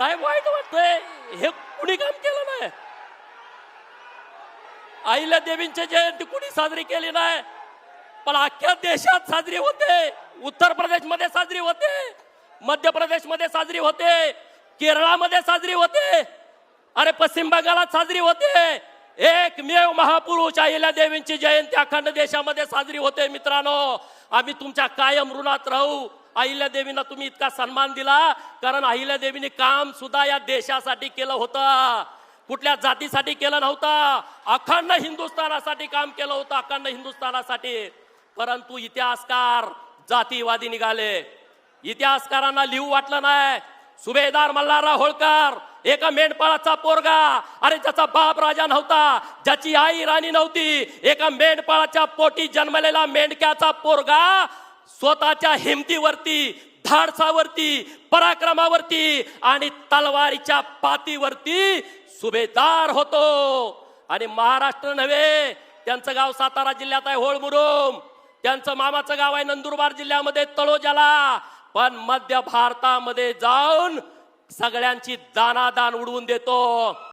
साहेब वाईट वाटतंय, हे कुणी काम केलं नाही. अहिल्या देवींची जयंती कुणी साजरी केली नाही, पण अख्ख्या देशात साजरी होते. उत्तर प्रदेश मध्ये साजरी होते, मध्य प्रदेश मध्ये साजरी होते, केरळामध्ये साजरी होते, अरे पश्चिम बंगालात साजरी होते. एकमेव महापुरुष अहिल्या देवींची जयंती अखंड देशामध्ये साजरी होते. मित्रांनो, आम्ही तुमच्या कायम ऋणात राहू. अहिल्या देवींना तुम्ही इतका सन्मान दिला, कारण अहिल्या देवीने काम सुद्धा या देशासाठी केलं होतं, कुठल्या जातीसाठी केलं नव्हतं. अखंड हिंदुस्थानासाठी काम केलं होतं, अखंड हिंदुस्थानासाठी. परंतु इतिहासकार जातीवादी निघाले. इतिहासकारांना लिहू वाटलं नाही. सुभेदार मल्हारराव होळकर एका मेंढपाळाचा पोरगा, अरे ज्याचा बाप राजा नव्हता, ज्याची आई राणी नव्हती, एका मेंढपाळाच्या पोटी जन्मलेला मेंढक्याचा पोरगा स्वतःच्या हिमतीवरती, धाडसावरती, पराक्रमावरती आणि तलवारीच्या पातीवरती सुभेदार होतो. आणि महाराष्ट्र नव्हे, त्यांचं गाव सातारा जिल्ह्यात आहे होळमुरुम, त्यांचं मामाचं गाव आहे नंदुरबार जिल्ह्यामध्ये तळोजाला. पण मध्य भारतामध्ये जाऊन सगळ्यांची दानादान उडवून देतो.